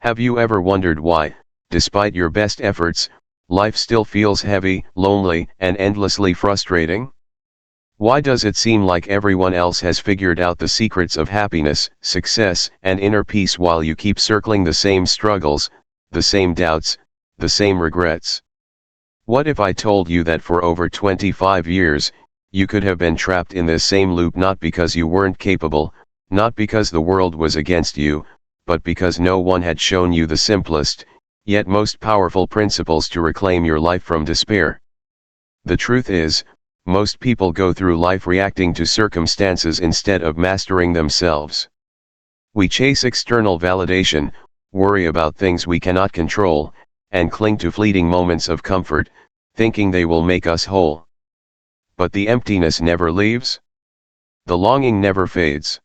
Have you ever wondered why, despite your best efforts, life still feels heavy, lonely, and endlessly frustrating? Why does it seem like everyone else has figured out the secrets of happiness, success, and inner peace while you keep circling the same struggles, the same doubts, the same regrets? What if I told you that for over 25 years, you could have been trapped in this same loop not because you weren't capable, not because the world was against you, but because no one had shown you the simplest, yet most powerful principles to reclaim your life from despair? The truth is, most people go through life reacting to circumstances instead of mastering themselves. We chase external validation, worry about things we cannot control, and cling to fleeting moments of comfort, thinking they will make us whole. But the emptiness never leaves. The longing never fades.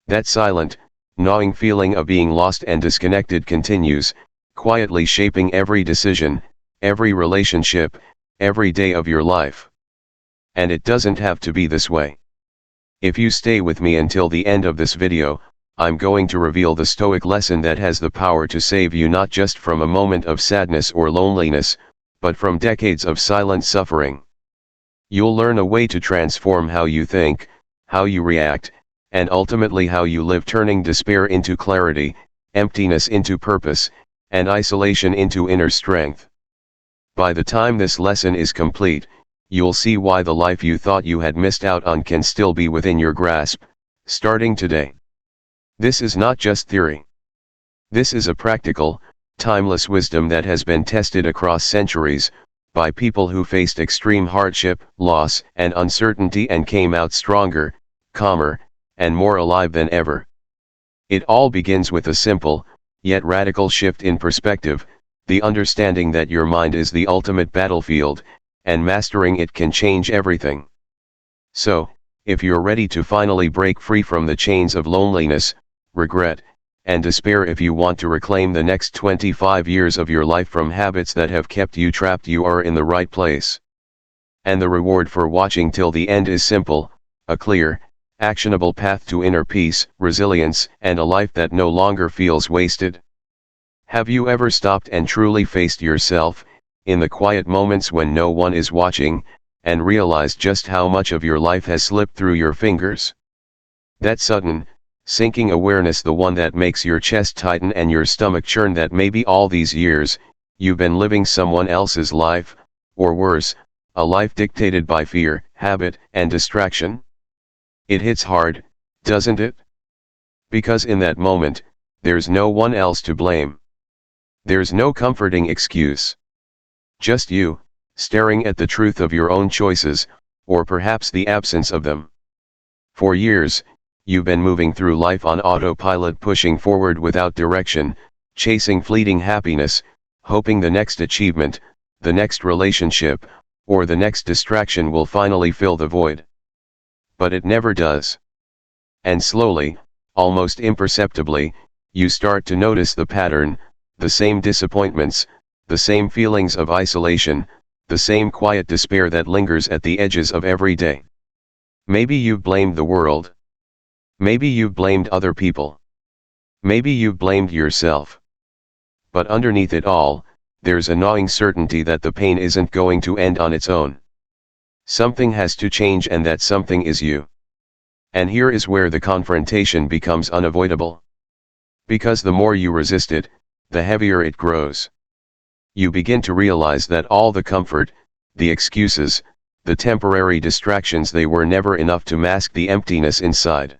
That silent, gnawing feeling of being lost and disconnected continues, quietly shaping every decision, every relationship, every day of your life. And it doesn't have to be this way. If you stay with me until the end of this video, I'm going to reveal the Stoic lesson that has the power to save you not just from a moment of sadness or loneliness, but from decades of silent suffering. You'll learn a way to transform how you think, how you react, and ultimately how you live, turning despair into clarity, emptiness into purpose, and isolation into inner strength. By the time this lesson is complete, you'll see why the life you thought you had missed out on can still be within your grasp, starting today. This is not just theory. This is a practical, timeless wisdom that has been tested across centuries, by people who faced extreme hardship, loss, and uncertainty and came out stronger, calmer, and more alive than ever. It all begins with a simple, yet radical shift in perspective, the understanding that your mind is the ultimate battlefield, and mastering it can change everything. So, if you're ready to finally break free from the chains of loneliness, regret, and despair, if you want to reclaim the next 25 years of your life from habits that have kept you trapped, you are in the right place. And the reward for watching till the end is simple: a clear, actionable path to inner peace, resilience, and a life that no longer feels wasted. Have you ever stopped and truly faced yourself, in the quiet moments when no one is watching, and realized just how much of your life has slipped through your fingers? That sudden, sinking awareness, the one that makes your chest tighten and your stomach churn, that maybe all these years, you've been living someone else's life, or worse, a life dictated by fear, habit, and distraction. It hits hard, doesn't it? Because in that moment, there's no one else to blame. There's no comforting excuse. Just you, staring at the truth of your own choices, or perhaps the absence of them. For years, you've been moving through life on autopilot, pushing forward without direction, chasing fleeting happiness, hoping the next achievement, the next relationship, or the next distraction will finally fill the void. But it never does. And slowly, almost imperceptibly, you start to notice the pattern: the same disappointments, the same feelings of isolation, the same quiet despair that lingers at the edges of every day. Maybe you've blamed the world. Maybe you've blamed other people. Maybe you've blamed yourself. But underneath it all, there's a gnawing certainty that the pain isn't going to end on its own. Something has to change, and that something is you. And here is where the confrontation becomes unavoidable. Because the more you resist it, the heavier it grows. You begin to realize that all the comfort, the excuses, the temporary distractions, they were never enough to mask the emptiness inside.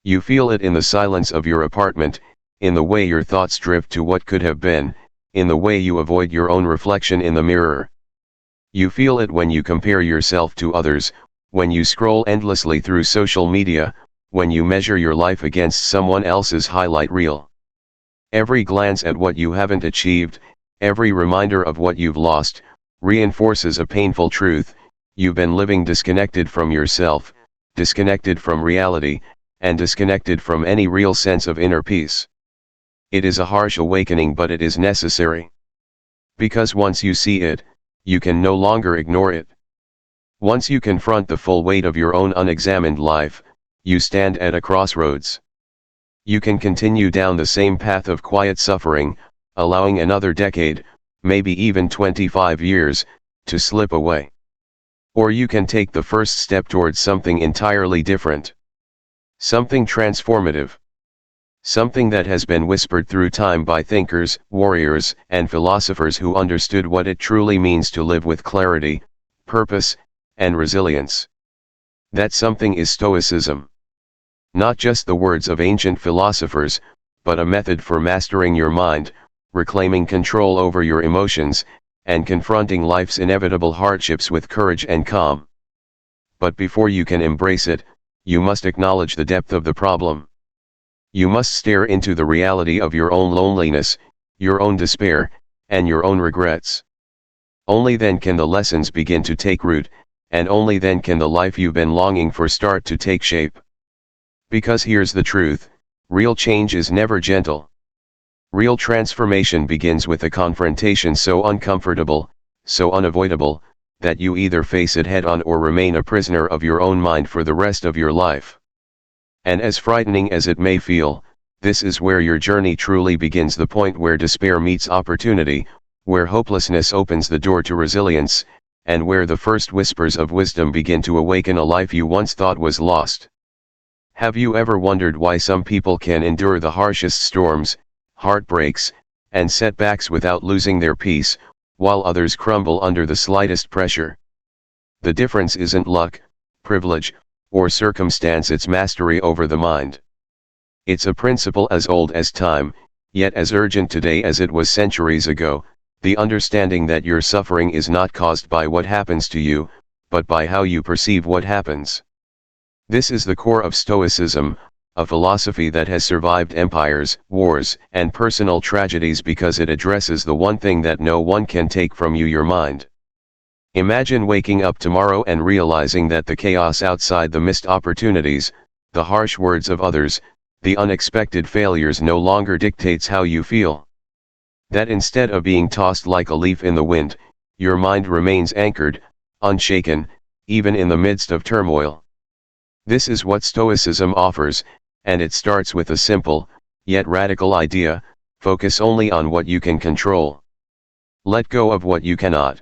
You feel it in the silence of your apartment, in the way your thoughts drift to what could have been, in the way you avoid your own reflection in the mirror. You feel it when you compare yourself to others, when you scroll endlessly through social media, when you measure your life against someone else's highlight reel. Every glance at what you haven't achieved, every reminder of what you've lost, reinforces a painful truth: you've been living disconnected from yourself, disconnected from reality, and disconnected from any real sense of inner peace. It is a harsh awakening, but it is necessary. Because once you see it, you can no longer ignore it. Once you confront the full weight of your own unexamined life, you stand at a crossroads. You can continue down the same path of quiet suffering, allowing another decade, maybe even 25 years, to slip away. Or you can take the first step towards something entirely different. Something transformative. Something that has been whispered through time by thinkers, warriors, and philosophers who understood what it truly means to live with clarity, purpose, and resilience. That something is Stoicism. Not just the words of ancient philosophers, but a method for mastering your mind, reclaiming control over your emotions, and confronting life's inevitable hardships with courage and calm. But before you can embrace it, you must acknowledge the depth of the problem. You must stare into the reality of your own loneliness, your own despair, and your own regrets. Only then can the lessons begin to take root, and only then can the life you've been longing for start to take shape. Because here's the truth, real change is never gentle. Real transformation begins with a confrontation so uncomfortable, so unavoidable, that you either face it head-on or remain a prisoner of your own mind for the rest of your life. And as frightening as it may feel, this is where your journey truly begins, the point where despair meets opportunity, where hopelessness opens the door to resilience, and where the first whispers of wisdom begin to awaken a life you once thought was lost. Have you ever wondered why some people can endure the harshest storms, heartbreaks, and setbacks without losing their peace, while others crumble under the slightest pressure? The difference isn't luck, privilege, or circumstance, it's mastery over the mind. It's a principle as old as time, yet as urgent today as it was centuries ago, the understanding that your suffering is not caused by what happens to you, but by how you perceive what happens. This is the core of Stoicism, a philosophy that has survived empires, wars, and personal tragedies because it addresses the one thing that no one can take from you: your mind. Imagine waking up tomorrow and realizing that the chaos outside, the missed opportunities, the harsh words of others, the unexpected failures no longer dictates how you feel. That instead of being tossed like a leaf in the wind, your mind remains anchored, unshaken, even in the midst of turmoil. This is what Stoicism offers, and it starts with a simple, yet radical idea: focus only on what you can control. Let go of what you cannot.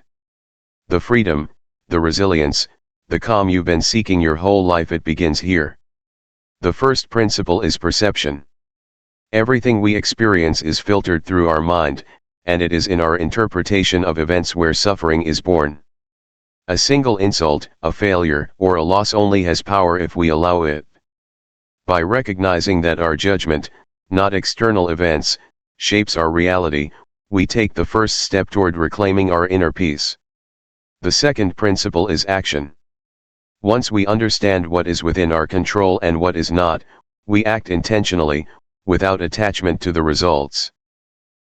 The freedom, the resilience, the calm you've been seeking your whole life, it begins here. The first principle is perception. Everything we experience is filtered through our mind, and it is in our interpretation of events where suffering is born. A single insult, a failure, or a loss only has power if we allow it. By recognizing that our judgment, not external events, shapes our reality, we take the first step toward reclaiming our inner peace. The second principle is action. Once we understand what is within our control and what is not, we act intentionally, without attachment to the results.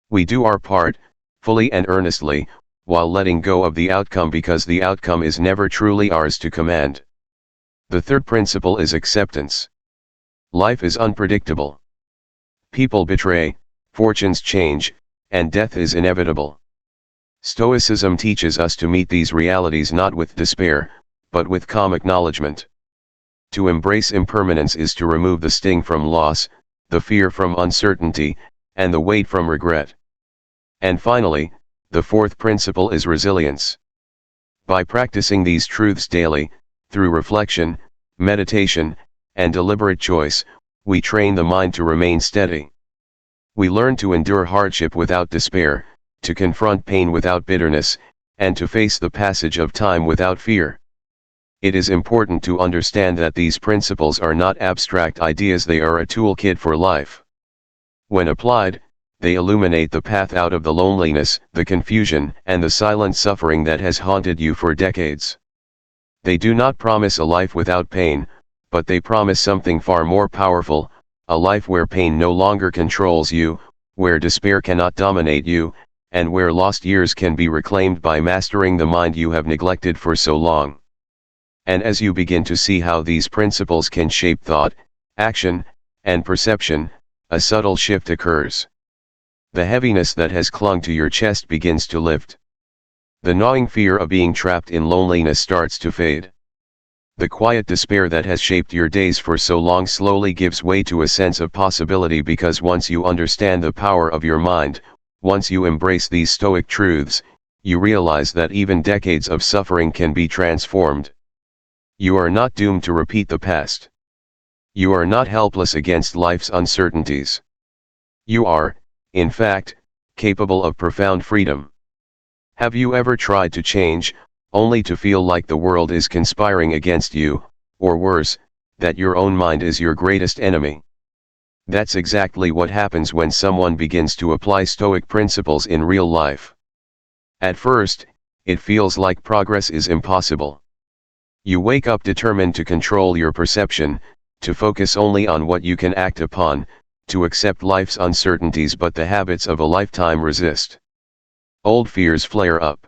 We do our part, fully and earnestly, while letting go of the outcome, because the outcome is never truly ours to command. The third principle is acceptance. Life is unpredictable. People betray, fortunes change, and death is inevitable. Stoicism teaches us to meet these realities not with despair, but with calm acknowledgement. To embrace impermanence is to remove the sting from loss, the fear from uncertainty, and the weight from regret. And finally, the fourth principle is resilience. By practicing these truths daily, through reflection, meditation, and deliberate choice, we train the mind to remain steady. We learn to endure hardship without despair, to confront pain without bitterness, and to face the passage of time without fear. It is important to understand that these principles are not abstract ideas, they are a toolkit for life. When applied, they illuminate the path out of the loneliness, the confusion, and the silent suffering that has haunted you for decades. They do not promise a life without pain, but they promise something far more powerful: a life where pain no longer controls you, where despair cannot dominate you, and where lost years can be reclaimed by mastering the mind you have neglected for so long. And as you begin to see how these principles can shape thought, action, and perception, a subtle shift occurs. The heaviness that has clung to your chest begins to lift. The gnawing fear of being trapped in loneliness starts to fade. The quiet despair that has shaped your days for so long slowly gives way to a sense of possibility, because once you understand the power of your mind, once you embrace these Stoic truths, you realize that even decades of suffering can be transformed. You are not doomed to repeat the past. You are not helpless against life's uncertainties. You are, in fact, capable of profound freedom. Have you ever tried to change, only to feel like the world is conspiring against you, or worse, that your own mind is your greatest enemy? That's exactly what happens when someone begins to apply Stoic principles in real life. At first, it feels like progress is impossible. You wake up determined to control your perception, to focus only on what you can act upon, to accept life's uncertainties, but the habits of a lifetime resist. Old fears flare up.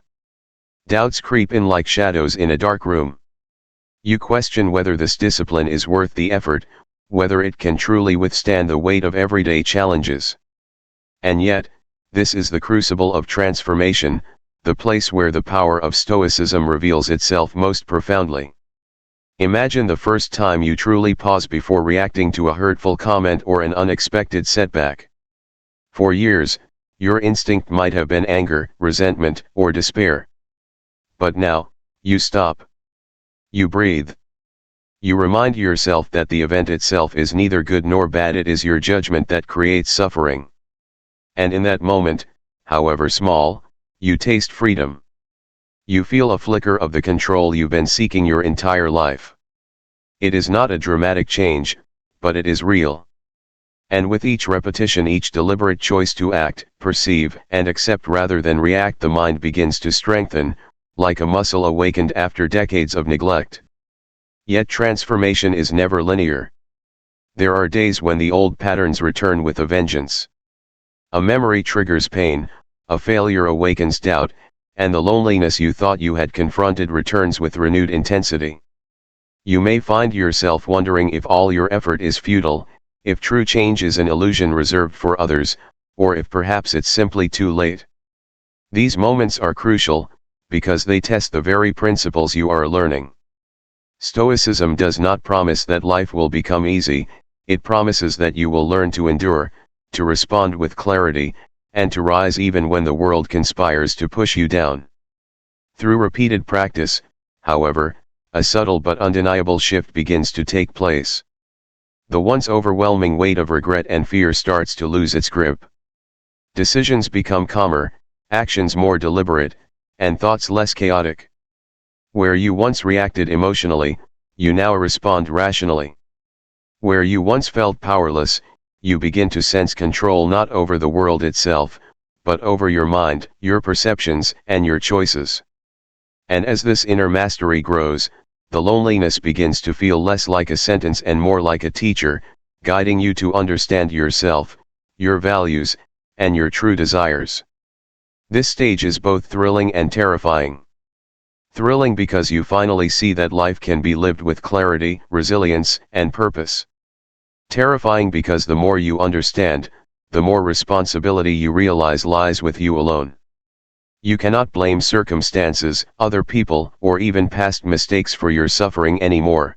Doubts creep in like shadows in a dark room. You question whether this discipline is worth the effort, whether it can truly withstand the weight of everyday challenges. And yet, this is the crucible of transformation, the place where the power of Stoicism reveals itself most profoundly. Imagine the first time you truly pause before reacting to a hurtful comment or an unexpected setback. For years, your instinct might have been anger, resentment, or despair. But now, you stop. You breathe. You remind yourself that the event itself is neither good nor bad, it is your judgment that creates suffering. And in that moment, however small, you taste freedom. You feel a flicker of the control you've been seeking your entire life. It is not a dramatic change, but it is real. And with each repetition, each deliberate choice to act, perceive, and accept rather than react, the mind begins to strengthen, like a muscle awakened after decades of neglect. Yet transformation is never linear. There are days when the old patterns return with a vengeance. A memory triggers pain, a failure awakens doubt, and the loneliness you thought you had confronted returns with renewed intensity. You may find yourself wondering if all your effort is futile, if true change is an illusion reserved for others, or if perhaps it's simply too late. These moments are crucial, because they test the very principles you are learning. Stoicism does not promise that life will become easy, it promises that you will learn to endure, to respond with clarity, and to rise even when the world conspires to push you down. Through repeated practice, however, a subtle but undeniable shift begins to take place. The once overwhelming weight of regret and fear starts to lose its grip. Decisions become calmer, actions more deliberate, and thoughts less chaotic. Where you once reacted emotionally, you now respond rationally. Where you once felt powerless, you begin to sense control not over the world itself, but over your mind, your perceptions, and your choices. And as this inner mastery grows, the loneliness begins to feel less like a sentence and more like a teacher, guiding you to understand yourself, your values, and your true desires. This stage is both thrilling and terrifying. Thrilling because you finally see that life can be lived with clarity, resilience, and purpose. Terrifying because the more you understand, the more responsibility you realize lies with you alone. You cannot blame circumstances, other people, or even past mistakes for your suffering anymore.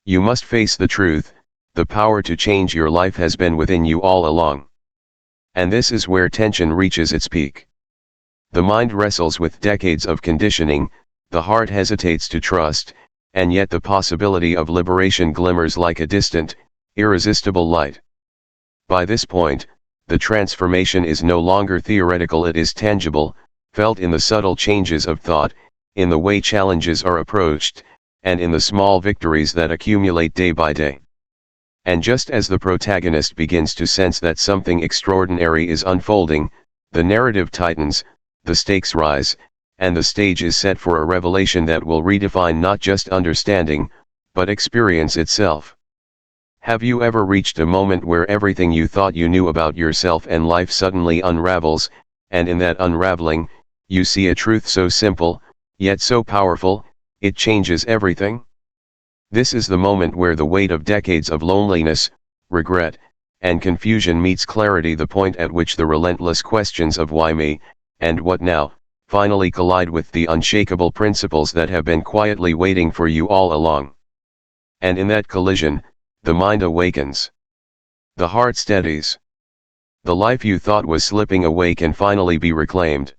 You must face the truth: the power to change your life has been within you all along. And this is where tension reaches its peak. The mind wrestles with decades of conditioning, the heart hesitates to trust, and yet the possibility of liberation glimmers like a distant, irresistible light. By this point, the transformation is no longer theoretical, it is tangible, felt in the subtle changes of thought, in the way challenges are approached, and in the small victories that accumulate day by day. And just as the protagonist begins to sense that something extraordinary is unfolding, the narrative tightens, the stakes rise, and the stage is set for a revelation that will redefine not just understanding, but experience itself. Have you ever reached a moment where everything you thought you knew about yourself and life suddenly unravels, and in that unraveling, you see a truth so simple, yet so powerful, it changes everything? This is the moment where the weight of decades of loneliness, regret, and confusion meets clarity, the point at which the relentless questions of why me, and what now, finally collide with the unshakable principles that have been quietly waiting for you all along. And in that collision, the mind awakens. The heart steadies. The life you thought was slipping away can finally be reclaimed.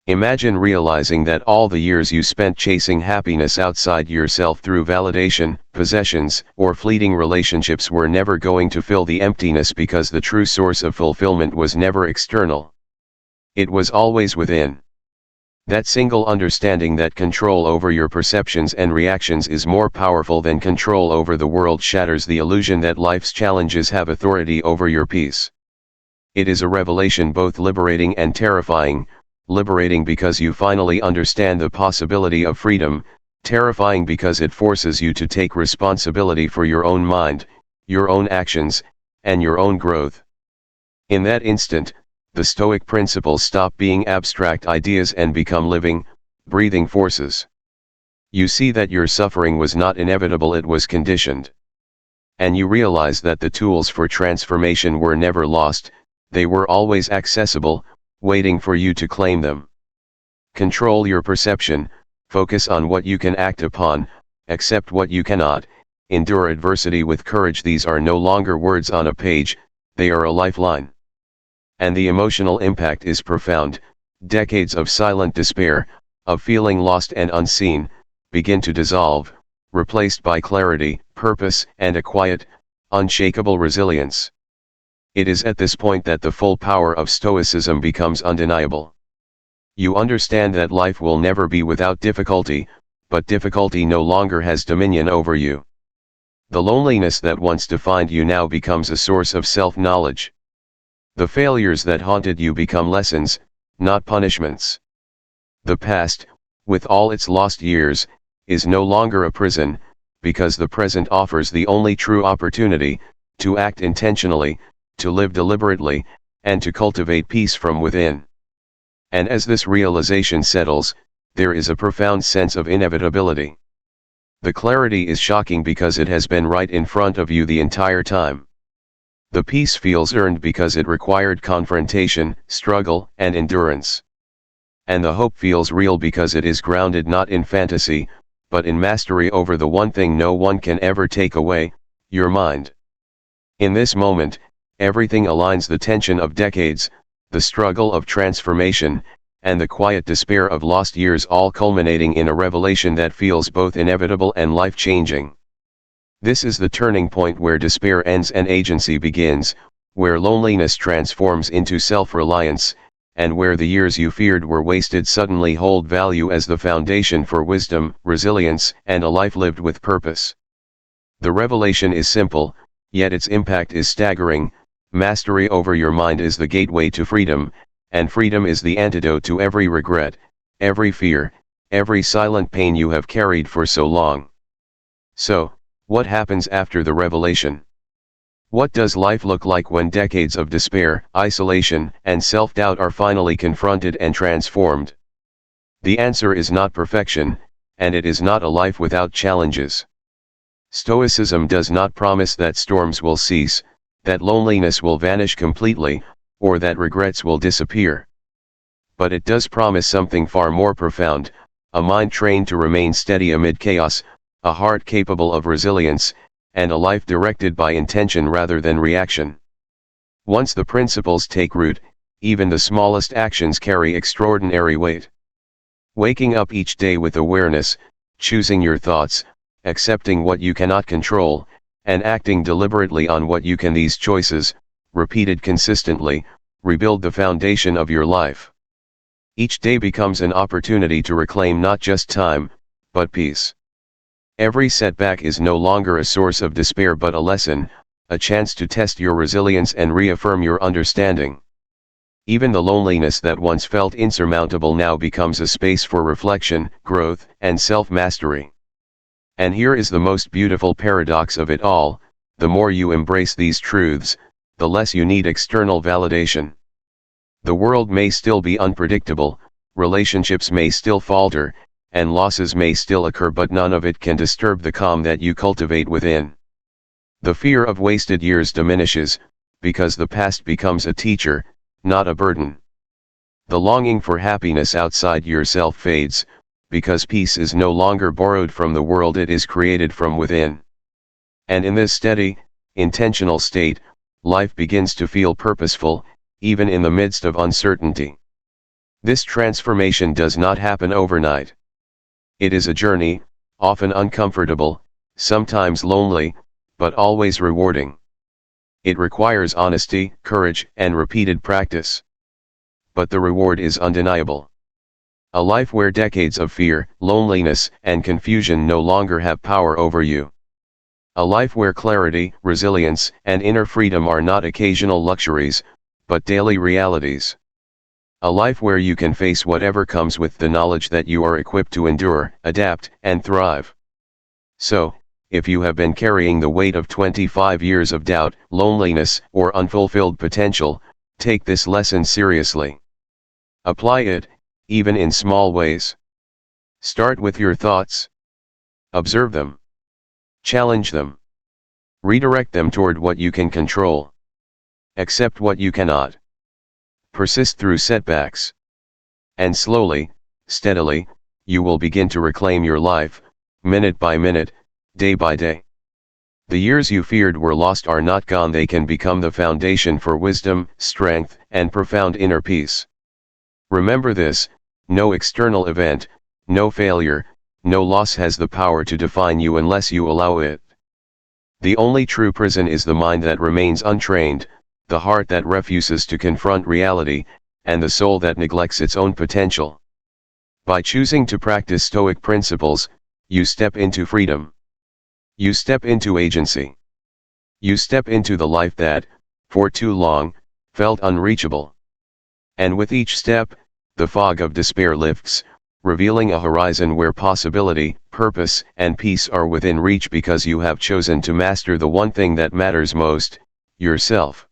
Imagine realizing that all the years you spent chasing happiness outside yourself through validation, possessions, or fleeting relationships were never going to fill the emptiness, because the true source of fulfillment was never external. It was always within. That single understanding that control over your perceptions and reactions is more powerful than control over the world shatters the illusion that life's challenges have authority over your peace. It is a revelation both liberating and terrifying. Liberating because you finally understand the possibility of freedom, terrifying because it forces you to take responsibility for your own mind, your own actions, and your own growth. In that instant, the Stoic principles stop being abstract ideas and become living, breathing forces. You see that your suffering was not inevitable, it was conditioned. And you realize that the tools for transformation were never lost, they were always accessible, waiting for you to claim them. Control your perception, focus on what you can act upon, accept what you cannot, endure adversity with courage. These are no longer words on a page, they are a lifeline. And the emotional impact is profound. Decades of silent despair, of feeling lost and unseen, begin to dissolve, replaced by clarity, purpose, and a quiet, unshakable resilience. It is at this point that the full power of Stoicism becomes undeniable. You understand that life will never be without difficulty, but difficulty no longer has dominion over you. The loneliness that once defined you now becomes a source of self-knowledge. The failures that haunted you become lessons, not punishments. The past, with all its lost years, is no longer a prison, because the present offers the only true opportunity, to act intentionally, to live deliberately, and to cultivate peace from within. And as this realization settles, there is a profound sense of inevitability. The clarity is shocking because it has been right in front of you the entire time. The peace feels earned because it required confrontation, struggle, and endurance. And the hope feels real because it is grounded not in fantasy, but in mastery over the one thing no one can ever take away, your mind. In this moment, everything aligns: the tension of decades, the struggle of transformation, and the quiet despair of lost years, all culminating in a revelation that feels both inevitable and life-changing. This is the turning point where despair ends and agency begins, where loneliness transforms into self-reliance, and where the years you feared were wasted suddenly hold value as the foundation for wisdom, resilience, and a life lived with purpose. The revelation is simple, yet its impact is staggering. Mastery over your mind is the gateway to freedom, and freedom is the antidote to every regret, every fear, every silent pain you have carried for so long. So, what happens after the revelation? What does life look like when decades of despair, isolation, and self-doubt are finally confronted and transformed? The answer is not perfection, and it is not a life without challenges. Stoicism does not promise that storms will cease, that loneliness will vanish completely, or that regrets will disappear. But it does promise something far more profound: a mind trained to remain steady amid chaos, a heart capable of resilience, and a life directed by intention rather than reaction. Once the principles take root, even the smallest actions carry extraordinary weight. Waking up each day with awareness, choosing your thoughts, accepting what you cannot control, and acting deliberately on what you can. These choices, repeated consistently, rebuild the foundation of your life. Each day becomes an opportunity to reclaim not just time, but peace. Every setback is no longer a source of despair but a lesson, a chance to test your resilience and reaffirm your understanding. Even the loneliness that once felt insurmountable now becomes a space for reflection, growth, and self-mastery. And here is the most beautiful paradox of it all: the more you embrace these truths, the less you need external validation. The world may still be unpredictable, relationships may still falter, and losses may still occur, but none of it can disturb the calm that you cultivate within. The fear of wasted years diminishes, because the past becomes a teacher, not a burden. The longing for happiness outside yourself fades, because peace is no longer borrowed from the world, it is created from within. And in this steady, intentional state, life begins to feel purposeful, even in the midst of uncertainty. This transformation does not happen overnight. It is a journey, often uncomfortable, sometimes lonely, but always rewarding. It requires honesty, courage, and repeated practice. But the reward is undeniable. A life where decades of fear, loneliness, and confusion no longer have power over you. A life where clarity, resilience, and inner freedom are not occasional luxuries, but daily realities. A life where you can face whatever comes with the knowledge that you are equipped to endure, adapt, and thrive. So, if you have been carrying the weight of 25 years of doubt, loneliness, or unfulfilled potential, take this lesson seriously. Apply it, even in small ways. Start with your thoughts. Observe them. Challenge them. Redirect them toward what you can control. Accept what you cannot. Persist through setbacks. And slowly, steadily, you will begin to reclaim your life, minute by minute, day by day. The years you feared were lost are not gone. They can become the foundation for wisdom, strength, and profound inner peace. Remember this: no external event, no failure, no loss has the power to define you unless you allow it. The only true prison is the mind that remains untrained, the heart that refuses to confront reality, and the soul that neglects its own potential. By choosing to practice Stoic principles, you step into freedom. You step into agency. You step into the life that, for too long, felt unreachable. And with each step, the fog of despair lifts, revealing a horizon where possibility, purpose, and peace are within reach, because you have chosen to master the one thing that matters most: yourself.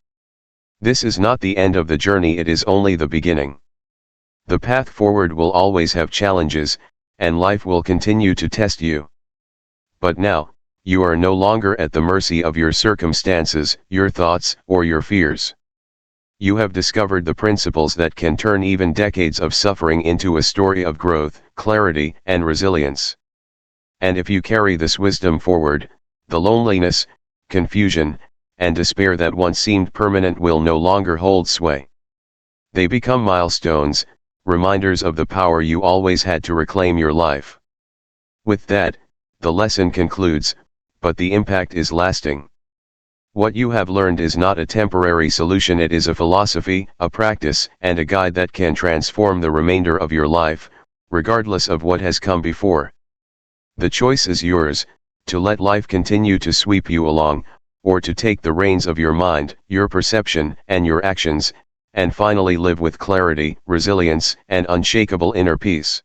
This is not the end of the journey, it is only the beginning. The path forward will always have challenges, and life will continue to test you. But now, you are no longer at the mercy of your circumstances, your thoughts, or your fears. You have discovered the principles that can turn even decades of suffering into a story of growth, clarity, and resilience. And if you carry this wisdom forward, the loneliness, confusion, and despair that once seemed permanent will no longer hold sway. They become milestones, reminders of the power you always had to reclaim your life. With that, the lesson concludes, but the impact is lasting. What you have learned is not a temporary solution, it is a philosophy, a practice, and a guide that can transform the remainder of your life, regardless of what has come before. The choice is yours: to let life continue to sweep you along, or to take the reins of your mind, your perception, and your actions, and finally live with clarity, resilience, and unshakable inner peace.